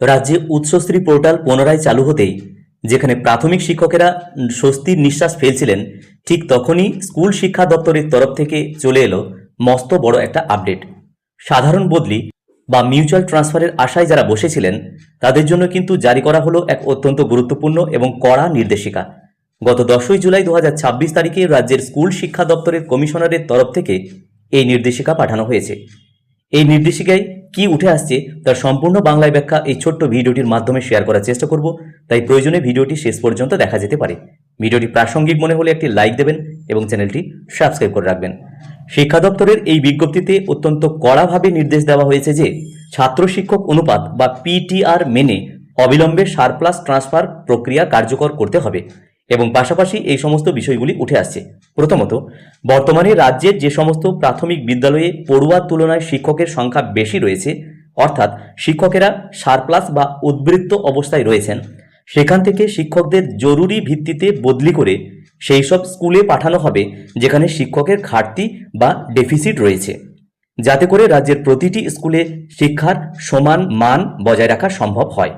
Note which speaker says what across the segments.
Speaker 1: রাজ্যে উচ্চশ্রী পোর্টাল পুনরায় চালু হতেই যেখানে প্রাথমিক শিক্ষকেরা স্বস্তির নিঃশ্বাস ফেলছিলেন, ঠিক তখনই স্কুল শিক্ষা দপ্তরের তরফ থেকে চলে এলো মস্ত বড় একটা আপডেট। সাধারণ বদলি বা মিউচুয়াল ট্রান্সফারের আশায় যারা বসেছিলেন তাদের জন্য কিন্তু জারি করা হলো এক অত্যন্ত গুরুত্বপূর্ণ এবং কড়া নির্দেশিকা। গত 10ই জুলাই 2026 তারিখে রাজ্যের স্কুল শিক্ষা দপ্তরের কমিশনারের তরফ থেকে এই নির্দেশিকা পাঠানো হয়েছে। এই নির্দেশিকায় কি উঠে আসছে তার সম্পূর্ণ বাংলায় ব্যাখ্যা এই ছোট্ট ভিডিওটির মাধ্যমে শেয়ার করার চেষ্টা করব, তাই প্রয়োজনে ভিডিওটি শেষ পর্যন্ত দেখা যেতে পারে। ভিডিওটি প্রাসঙ্গিক মনে হলে একটি লাইক দেবেন এবং চ্যানেলটি সাবস্ক্রাইব করে রাখবেন। শিক্ষা দপ্তরের এই বিজ্ঞপ্তিতে অত্যন্ত কড়াভাবে নির্দেশ দেওয়া হয়েছে যে ছাত্র শিক্ষক অনুপাত বা পিটিআর মেনে অবিলম্বে সারপ্লাস ট্রান্সফার প্রক্রিয়া কার্যকর করতে হবে এবং পাশাপাশি এই সমস্ত বিষয়গুলি উঠে আসছে। প্রথমত, বর্তমানে রাজ্যের যে সমস্ত প্রাথমিক বিদ্যালয়ে পড়ুয়ার তুলনায় শিক্ষকের সংখ্যা বেশি রয়েছে, অর্থাৎ শিক্ষকেরা সারপ্লাস বা উদ্বৃত্ত অবস্থায় রয়েছেন, সেখান থেকে শিক্ষকদের জরুরি ভিত্তিতে বদলি করে সেই সব স্কুলে পাঠানো হবে যেখানে শিক্ষকের ঘাটতি বা ডেফিসিট রয়েছে, যাতে করে রাজ্যের প্রতিটি স্কুলে শিক্ষার সমান মান বজায় রাখা সম্ভব হয়।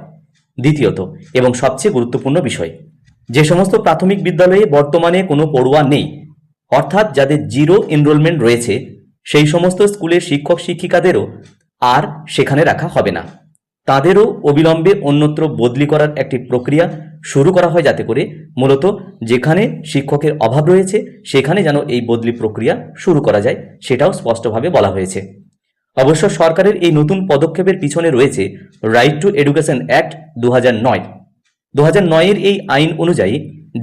Speaker 1: দ্বিতীয়ত এবং সবচেয়ে গুরুত্বপূর্ণ বিষয়, যে সমস্ত প্রাথমিক বিদ্যালয়ে বর্তমানে কোনো পড়ুয়া নেই, অর্থাৎ যাদের জিরো এনরোলমেন্ট রয়েছে, সেই সমস্ত স্কুলের শিক্ষক শিক্ষিকাদেরও আর সেখানে রাখা হবে না। তাদেরও অবিলম্বে অন্যত্র বদলি করার একটি প্রক্রিয়া শুরু করা হয়, যাতে করে মূলত যেখানে শিক্ষকের অভাব রয়েছে সেখানে যেন এই বদলি প্রক্রিয়া শুরু করা যায়, সেটাও স্পষ্টভাবে বলা হয়েছে। অবশ্য সরকারের এই নতুন পদক্ষেপের পিছনে রয়েছে রাইট টু এডুকেশন অ্যাক্ট 2009। 2009-এর এই আইন অনুযায়ী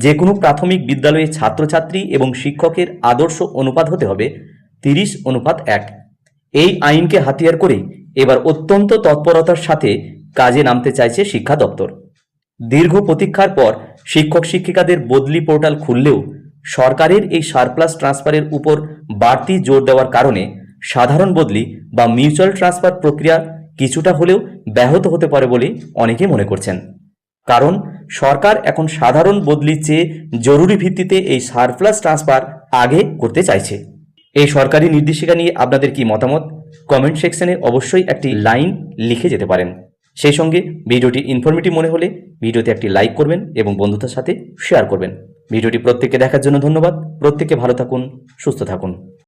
Speaker 1: যে কোনো প্রাথমিক বিদ্যালয়ে ছাত্রছাত্রী এবং শিক্ষকের আদর্শ অনুপাত হতে হবে 30:1। এই আইনকে হাতিয়ার করেই এবার অত্যন্ত তৎপরতার সাথে কাজে নামতে চাইছে শিক্ষা দপ্তর। দীর্ঘ প্রতীক্ষার পর শিক্ষক শিক্ষিকাদের বদলি পোর্টাল খুললেও সরকারের এই সারপ্লাস ট্রান্সফারের উপর বাড়তি জোর দেওয়ার কারণে সাধারণ বদলি বা মিউচুয়াল ট্রান্সফার প্রক্রিয়া কিছুটা হলেও ব্যাহত হতে পারে বলে অনেকে মনে করছেন। কারণ সরকার এখন সাধারণ বদলির চেয়ে জরুরি ভিত্তিতে এই সারপ্লাস ট্রান্সফার আগে করতে চাইছে। এই সরকারি নির্দেশিকা নিয়ে আপনাদের কি মতামত? কমেন্ট সেকশনে অবশ্যই একটি লাইন লিখে যেতে পারেন। সেই সঙ্গে ভিডিওটি ইনফরমেটিভ মনে হলে ভিডিওতে একটি লাইক করবেন এবং বন্ধুদের সাথে শেয়ার করবেন। ভিডিওটি প্রত্যেককে দেখার জন্য ধন্যবাদ। প্রত্যেকে ভালো থাকুন, সুস্থ থাকুন।